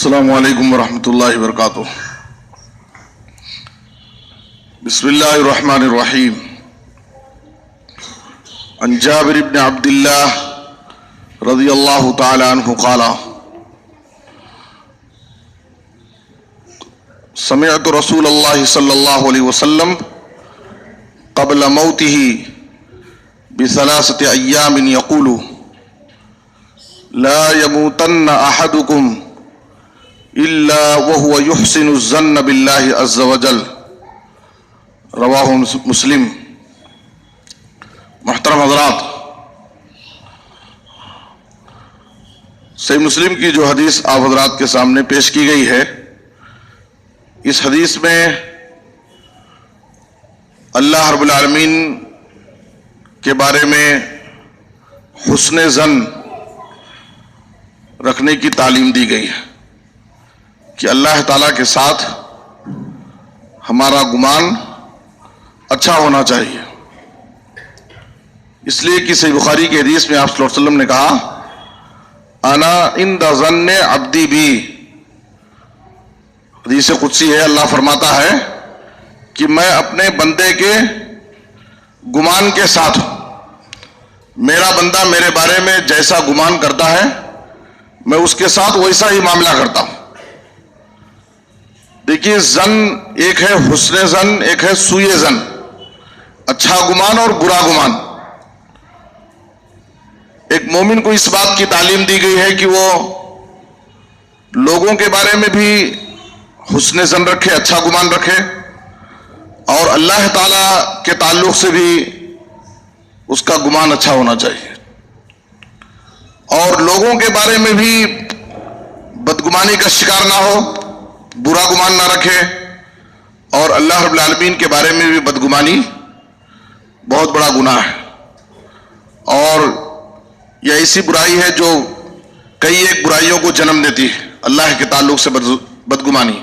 السلام علیکم ورحمۃ اللہ وبرکاتہ۔ بسم اللہ الرحمن الرحیم۔ عن جابر بن عبد اللہ رضی اللہ تعالی عنہ قال سمعت رسول اللہ صلی اللہ علیہ وسلم قبل موته بثلاثة ایام یقول لا يموتن احدكم الا وهو يحسن الظن بالله عز وجل، رواہ مسلم۔ محترم حضرات، صحیح مسلم کی جو حدیث آپ حضرات کے سامنے پیش کی گئی ہے، اس حدیث میں اللہ رب العالمین کے بارے میں حسن ظن رکھنے کی تعلیم دی گئی ہے کہ اللہ تعالیٰ کے ساتھ ہمارا گمان اچھا ہونا چاہیے۔ اس لیے کہ صحیح بخاری کی حدیث میں آپ صلی اللہ علیہ وسلم نے کہا انا عند ظن عبدی بی، حدیث قدسی ہے، اللہ فرماتا ہے کہ میں اپنے بندے کے گمان کے ساتھ ہوں، میرا بندہ میرے بارے میں جیسا گمان کرتا ہے میں اس کے ساتھ ویسا ہی معاملہ کرتا ہوں۔ دیکھیے، ظن ایک ہے حسن ظن، ایک ہے سوء ظن، اچھا گمان اور برا گمان۔ ایک مومن کو اس بات کی تعلیم دی گئی ہے کہ وہ لوگوں کے بارے میں بھی حسن ظن رکھے، اچھا گمان رکھے، اور اللہ تعالی کے تعلق سے بھی اس کا گمان اچھا ہونا چاہیے، اور لوگوں کے بارے میں بھی بدگمانی کا شکار نہ ہو، برا گمان نہ رکھے، اور اللہ رب العالمین کے بارے میں بھی بدگمانی بہت بڑا گناہ ہے، اور یہ ایسی برائی ہے جو کئی ایک برائیوں کو جنم دیتی ہے، اللہ کے تعلق سے بدگمانی۔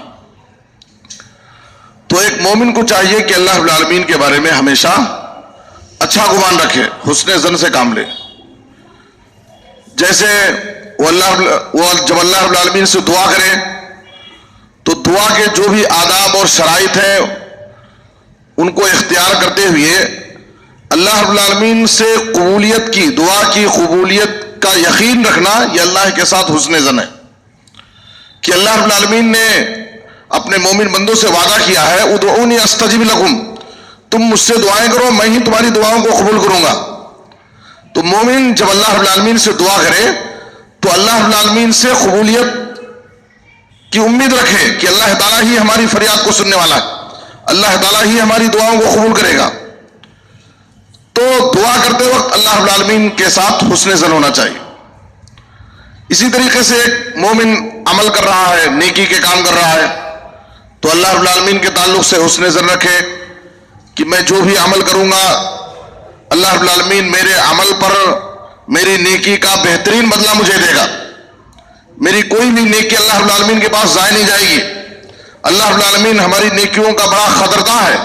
تو ایک مومن کو چاہیے کہ اللہ رب العالمین کے بارے میں ہمیشہ اچھا گمان رکھے، حسن ظن سے کام لے۔ جیسے وہ جب اللہ رب العالمین سے دعا کرے تو دعا کے جو بھی آداب اور شرائط ہیں ان کو اختیار کرتے ہوئے اللہ رب العالمین سے قبولیت کی، دعا کی قبولیت کا یقین رکھنا، یہ اللہ کے ساتھ حسن ظن ہے کہ اللہ رب العالمین نے اپنے مومن بندوں سے وعدہ کیا ہے ادعونی استجب لکم، تم مجھ سے دعائیں کرو، میں ہی تمہاری دعاؤں کو قبول کروں گا۔ تو مومن جب اللہ رب العالمین سے دعا کرے تو اللہ رب العالمین سے قبولیت کی امید رکھے کہ اللہ تعالیٰ ہی ہماری فریاد کو سننے والا ہے، اللہ تعالیٰ ہی ہماری دعاؤں کو قبول کرے گا۔ تو دعا کرتے وقت اللہ رب العالمین کے ساتھ حسن ظن ہونا چاہیے۔ اسی طریقے سے ایک مومن عمل کر رہا ہے، نیکی کے کام کر رہا ہے، تو اللہ رب العالمین کے تعلق سے حسن ظن رکھے کہ میں جو بھی عمل کروں گا اللہ رب العالمین میرے عمل پر میری نیکی کا بہترین بدلہ مجھے دے گا، میری کوئی بھی نیکی اللہ رب العالمین کے پاس ضائع نہیں جائے گی، اللہ رب العالمین ہماری نیکیوں کا بڑا قدرداں ہے،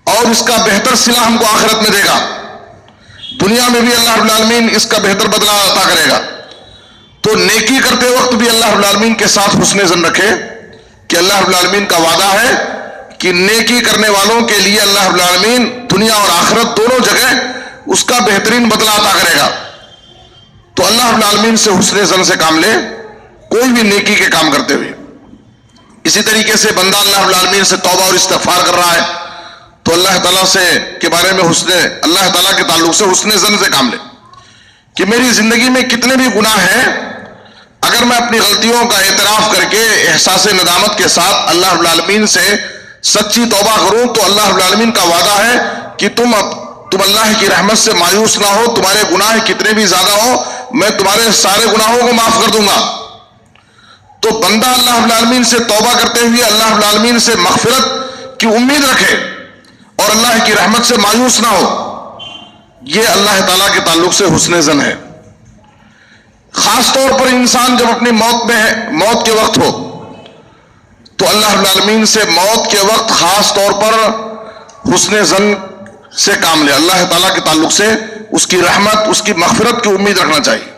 اور اس کا بہتر صلہ ہم کو آخرت میں دے گا، دنیا میں بھی اللہ رب العالمین اس کا بہتر بدلہ عطا کرے گا۔ تو نیکی کرتے وقت بھی اللہ رب العالمین کے ساتھ حسن ظن رکھے کہ اللہ رب العالمین کا وعدہ ہے کہ نیکی کرنے والوں کے لیے اللہ رب العالمین دنیا اور آخرت دونوں جگہ اس کا بہترین بدلہ عطا کرے گا۔ تو اللہ رب العالمین سے حسن ظن سے کام لے کوئی بھی نیکی کے کام کرتے ہوئے۔ اسی طریقے سے بندہ اللہ رب العالمین سے توبہ اور استغفار کر رہا ہے تو اللہ تعالیٰ سے کے بارے میں اللہ تعالیٰ کے تعلق سے حسن ظن سے کام لے کہ میری زندگی میں کتنے بھی گناہ ہیں، اگر میں اپنی غلطیوں کا اعتراف کر کے احساس ندامت کے ساتھ اللہ رب العالمین سے سچی توبہ کروں تو اللہ رب العالمین کا وعدہ ہے کہ تم اللہ کی رحمت سے مایوس نہ ہو، تمہارے گناہ کتنے بھی زیادہ ہو میں تمہارے سارے گناہوں کو معاف کر دوں گا۔ تو بندہ اللہ رب العالمین سے توبہ کرتے ہوئے اللہ رب العالمین سے مغفرت کی امید رکھے اور اللہ کی رحمت سے مایوس نہ ہو، یہ اللہ تعالیٰ کے تعلق سے حسن ظن ہے۔ خاص طور پر انسان جب اپنی موت کے وقت ہو تو اللہ رب العالمین سے موت کے وقت خاص طور پر حسن ظن سے کام لے، اللہ تعالیٰ کے تعلق سے اس کی رحمت، اس کی مغفرت کی امید رکھنا چاہیے۔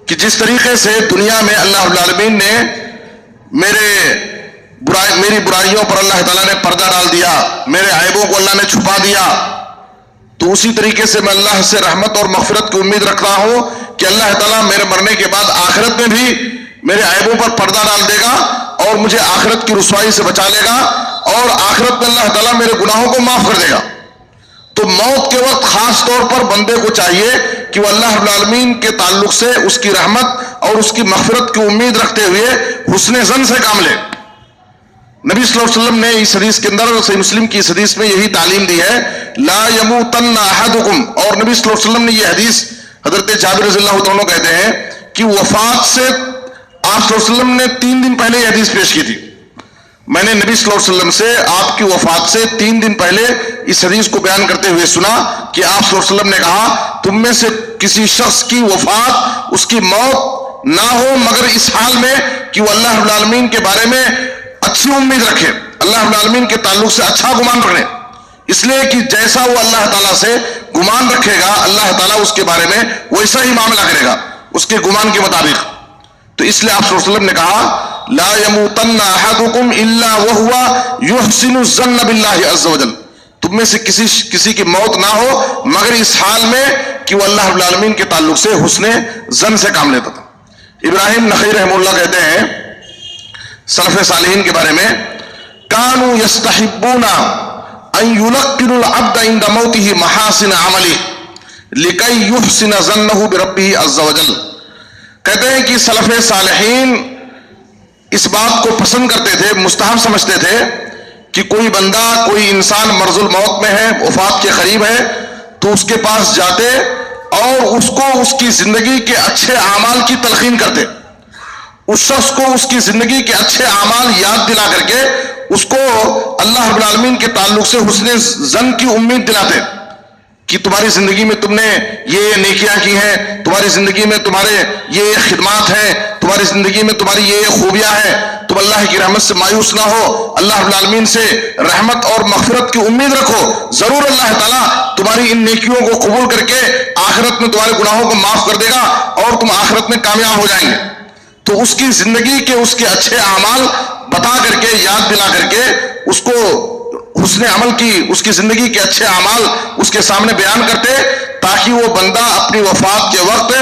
کہ جس طریقے سے دنیا میں اللہ رب العالمین نے میری برائیوں پر اللہ تعالیٰ نے پردہ ڈال دیا، میرے عیبوں کو اللہ نے چھپا دیا، تو اسی طریقے سے میں اللہ سے رحمت اور مغفرت کی امید رکھتا ہوں کہ اللہ تعالیٰ میرے مرنے کے بعد آخرت میں بھی میرے عیبوں پر پردہ ڈال دے گا اور مجھے آخرت کی رسوائی سے بچا لے گا، اور آخرت میں اللہ تعالیٰ میرے گناہوں کو معاف کر دے گا۔ تو موت کے وقت خاص طور پر بندے کو چاہیے کہ وہ اللہ رب العالمین کے تعلق سے اس کی رحمت اور اس کی مغفرت کی امید رکھتے ہوئے حسن ظن سے کام لے۔ نبی صلی اللہ علیہ وسلم نے اس حدیث کے اندر، صحیح مسلم کی اس حدیث میں یہی تعلیم دی ہے، لا یموتن احدکم، اور نبی صلی اللہ علیہ وسلم نے یہ حدیث حضرت جابر رضی اللہ عنہ کہتے ہیں کہ وفات سے آپ صلی اللہ علیہ وسلم نے 3 دن پہلے یہ حدیث پیش کی تھی۔ میں نے نبی صلی اللہ علیہ وسلم سے آپ کی وفات سے 3 دن پہلے اس حدیث کو بیان کرتے ہوئے سنا کہ آپ صلی اللہ علیہ وسلم نے کہا، تم میں سے کسی شخص کی وفات، اس کی موت نہ ہو مگر اس حال میں کہ وہ اللہ رب العالمین کے بارے میں اچھی امید رکھے، اللہ رب العالمین کے تعلق سے اچھا گمان رکھے، اس لیے کہ جیسا وہ اللہ تعالیٰ سے گمان رکھے گا اللہ تعالیٰ اس کے بارے میں ویسا ہی معاملہ کرے گا اس کے گمان کے مطابق۔ تو اس لیے آپ صلی اللہ علیہ وسلم نے کہا، لا یموتن احدکم الا وهو یحسن الظن باللہ عز وجل، تم میں سے کسی کی موت نہ ہو مگر اس حال میں کہ وہ اللہ رب العالمین کے تعلق سے حسن ظن سے کام لیتا تھا۔ ابراہیم نخعی رحمہ اللہ کہتے ہیں سلف صالحین کے بارے میں، کانوا یستحبون ان یلقنوا العبد عند موته محاسن عمله لکی یحسن ظنه بربہ عز وجل۔ کہتے ہیں کہ سلف صالحین اس بات کو پسند کرتے تھے، مستحب سمجھتے تھے کہ کوئی بندہ، کوئی انسان مرض الموت میں ہے، وفات کے قریب ہے، تو اس کے پاس جاتے اور اس کو اس کی زندگی کے اچھے اعمال کی تلقین کرتے، اس شخص کو اس کی زندگی کے اچھے اعمال یاد دلا کر کے اس کو اللہ رب العالمین کے تعلق سے حسن ظن کی امید دلاتے کہ تمہاری زندگی میں تم نے یہ نیکیاں کی ہیں، تمہاری زندگی میں تمہارے یہ خدمات ہیں، تمہاری زندگی میں تمہاری یہ خوبیاں ہیں، تم اللہ کی رحمت سے مایوس نہ ہو، اللہ رب العالمین سے رحمت اور مغفرت کی امید رکھو، ضرور اللہ تعالیٰ تمہاری ان نیکیوں کو قبول کر کے آخرت میں تمہارے گناہوں کو معاف کر دے گا اور تم آخرت میں کامیاب ہو جائیں گے۔ تو اس کی زندگی کے اس کے اچھے اعمال بتا کر کے، یاد دلا کر کے اس کو حسن عمل کی، اس کی زندگی کے اچھے اعمال اس کے سامنے بیان کرتے تاکہ وہ بندہ اپنی وفات کے وقت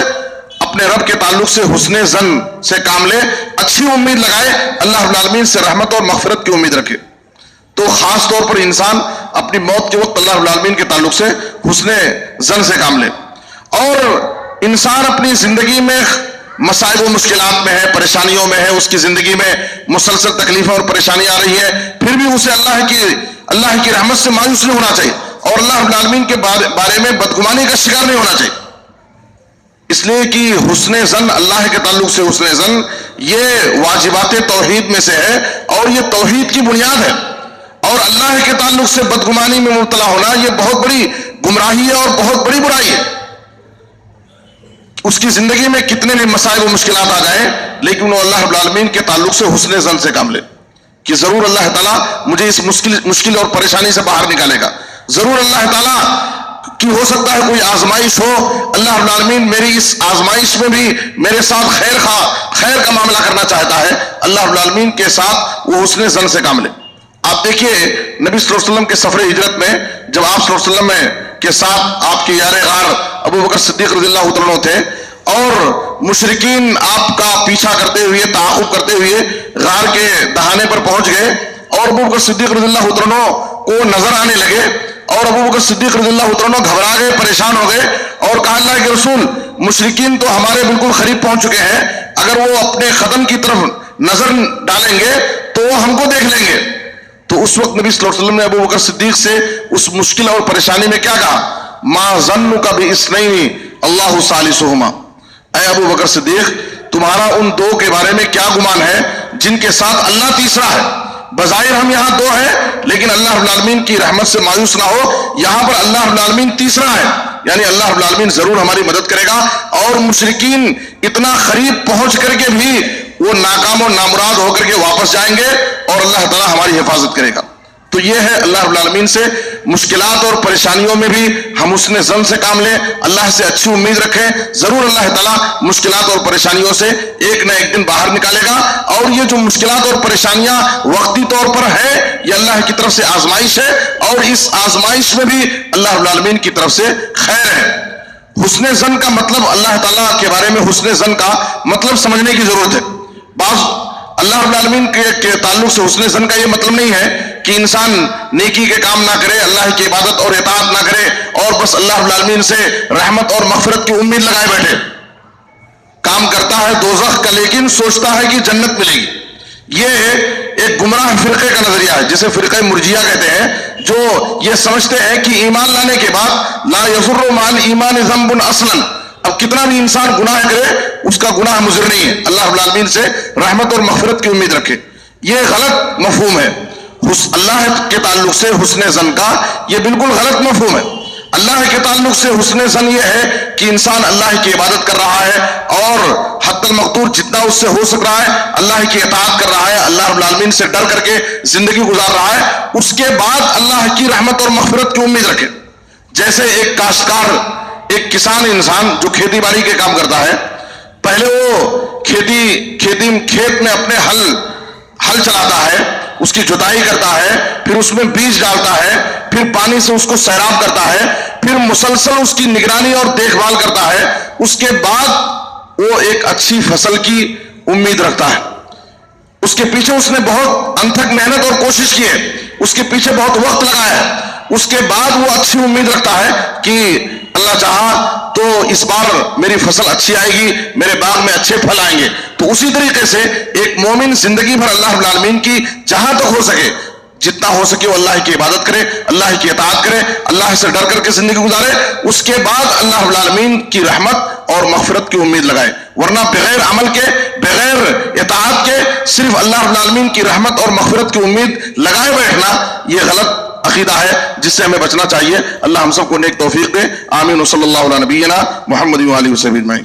اپنے رب کے تعلق سے حسن ظن سے کام لے، اچھی امید لگائے، اللہ رب العالمین سے رحمت اور مغفرت کی امید رکھے۔ تو خاص طور پر انسان اپنی موت کے وقت اللہ رب العالمین کے تعلق سے حسن ظن سے کام لے۔ اور انسان اپنی زندگی میں مصائب و مشکلات میں ہے، پریشانیوں میں ہے، اس کی زندگی میں مسلسل تکلیفیں اور پریشانیاں آ رہی ہے، پھر بھی اسے اللہ کی رحمت سے مایوس نہیں ہونا چاہیے اور اللہ رب العالمین کے بارے میں بدگمانی کا شکار نہیں ہونا چاہیے، اس لیے کہ حسن ظن، اللہ کے تعلق سے حسن ظن یہ واجبات توحید میں سے ہے اور یہ توحید کی بنیاد ہے، اور اللہ کے تعلق سے بدگمانی میں مبتلا ہونا یہ بہت بڑی گمراہی ہے اور بہت بڑی برائی ہے۔ اس کی زندگی میں کتنے بھی مسائل و مشکلات آ جائیں لیکن وہ اللہ رب العالمین کے تعلق سے حسن ظن سے کام لے کہ ضرور اللہ تعالیٰ مجھے اس مشکل اور پریشانی سے باہر نکالے گا، ضرور اللہ تعالیٰ کی ہو سکتا ہے کوئی آزمائش ہو، اللہ رب العالمین میری اس آزمائش میں بھی میرے ساتھ خیر کا معاملہ کرنا چاہتا ہے، اللہ رب العالمین کے ساتھ وہ حسن ظن سے کام لے۔ آپ دیکھیے نبی صلی اللہ علیہ وسلم کے سفر ہجرت میں جب آپ صلی اللہ علیہ وسلم کے ساتھ آپ کے یار غار ابو بکر صدیق رضی اللہ عنہ تھے اور مشرکین آپ کا پیچھا کرتے ہوئے، تعاقب کرتے ہوئے غار کے دہانے پر پہنچ گئے اور ابو بکر صدیق رضی اللہ عنہ کو نظر آنے لگے اور ابو بکر صدیق رضی اللہ عنہ گھبرا گئے، پریشان ہو گئے اور کہا، اللہ کے رسول مشرکین تو ہمارے بالکل قریب پہنچ چکے ہیں، اگر وہ اپنے قدم کی طرف نظر ڈالیں گے تو وہ ہم کو دیکھ لیں گے۔ تو اس وقت نبی صلی اللہ علیہ وسلم نے ابو بکر صدیق سے اس مشکل اور پریشانی میں کیا کہا، ما ظنک باثنین اللہ ثالثہما، اے ابو بکر صدیق تمہارا ان دو کے بارے میں کیا گمان ہے جن کے ساتھ اللہ تیسرا ہے؟ بظاہر ہم یہاں دو ہیں لیکن اللہ رب العالمین کی رحمت سے مایوس نہ ہو، یہاں پر اللہ رب العالمین تیسرا ہے، یعنی اللہ رب العالمین ضرور ہماری مدد کرے گا اور مشرکین اتنا قریب پہنچ کر کے بھی وہ ناکام اور نامراد ہو کر کے واپس جائیں گے اور اللہ تعالیٰ ہماری حفاظت کرے گا۔ تو یہ ہے اللہ رب العالمین سے مشکلات اور پریشانیوں میں بھی ہم حسن ظن سے کام لیں, اللہ سے اچھی امید رکھیں, ضرور اللہ تعالیٰ مشکلات اور پریشانیوں سے ایک نہ ایک دن باہر نکالے گا. اور یہ جو مشکلات اور پریشانیاں وقتی طور پر ہے, یہ اللہ کی طرف سے آزمائش ہے, اور اس آزمائش میں بھی اللہ رب العالمین کی طرف سے خیر ہے. حسن ظن کا مطلب, اللہ تعالیٰ کے بارے میں حسن ظن کا مطلب سمجھنے کی ضرورت ہے. بعض اللہ رب العالمین کے تعلق سے حسن ظن کا یہ مطلب نہیں ہے کہ انسان نیکی کے کام نہ کرے, اللہ کی عبادت اور اطاعت نہ کرے, اور بس اللہ رب العالمین سے رحمت اور مغفرت کی امید لگائے بیٹھے. کام کرتا ہے دوزخ کا لیکن سوچتا ہے کہ جنت ملے گی. یہ ایک گمراہ فرقے کا نظریہ ہے, جسے فرقہ مرجیہ کہتے ہیں, جو یہ سمجھتے ہیں کہ ایمان لانے کے بعد لا یضر مع الایمان ذنب اصلا, اب کتنا بھی انسان گناہ کرے اس کا گناہ مضر نہیں ہے, اللہ رب العالمین سے رحمت اور مغفرت کی امید رکھے. یہ غلط مفہوم ہے. اللہ کے تعلق سے حسن ظن کا یہ بالکل غلط مفہوم ہے. اللہ کے تعلق سے حسن ظن یہ ہے کہ انسان اللہ کی عبادت کر رہا ہے اور حتی المقدور جتنا اس سے ہو سک رہا ہے اللہ کی اطاعت کر رہا ہے, اللہ رب العالمین سے ڈر کر کے زندگی گزار رہا ہے, اس کے بعد اللہ کی رحمت اور مغفرت کی امید رکھے. جیسے ایک کاشتکار, ایک کسان انسان جو کھیتی باڑی کے کام کرتا ہے, پہلے وہ کھیت میں اپنے ہل چلاتا ہے, اس کی جتائی کرتا ہے, پھر اس میں بیج ڈالتا ہے, پھر پانی سے اس کو سیراب کرتا ہے, پھر مسلسل اس کی نگرانی اور دیکھ بھال کرتا ہے. اس کے بعد وہ ایک اچھی فصل کی امید رکھتا ہے. اس کے پیچھے اس نے بہت انتھک محنت اور کوشش کی ہے, اس کے پیچھے بہت وقت لگایا ہے. اس کے بعد وہ اچھی امید رکھتا ہے کہ اللہ چاہا تو اس بار میری فصل اچھی آئے گی, میرے باغ میں اچھے پھل آئیں گے. تو اسی طریقے سے ایک مومن زندگی بھر اللہ رب العالمین کی جہاں تک ہو سکے, جتنا ہو سکے وہ اللہ کی عبادت کرے, اللہ کی اطاعت کرے, اللہ سے ڈر کر کے زندگی گزارے. اس کے بعد اللہ رب العالمین کی رحمت اور مغفرت کی امید لگائے. ورنہ بغیر عمل کے, بغیر اطاعت کے صرف اللہ رب العالمین کی رحمت اور مغفرت کی امید لگائے بیٹھنا یہ غلط عقیدہ ہے جس سے ہمیں بچنا چاہیے. اللہ ہم سب کو نیک توفیق دے. آمین. صلی اللہ علیہ نبینا محمد و آلہ وصحبہ اجمعین.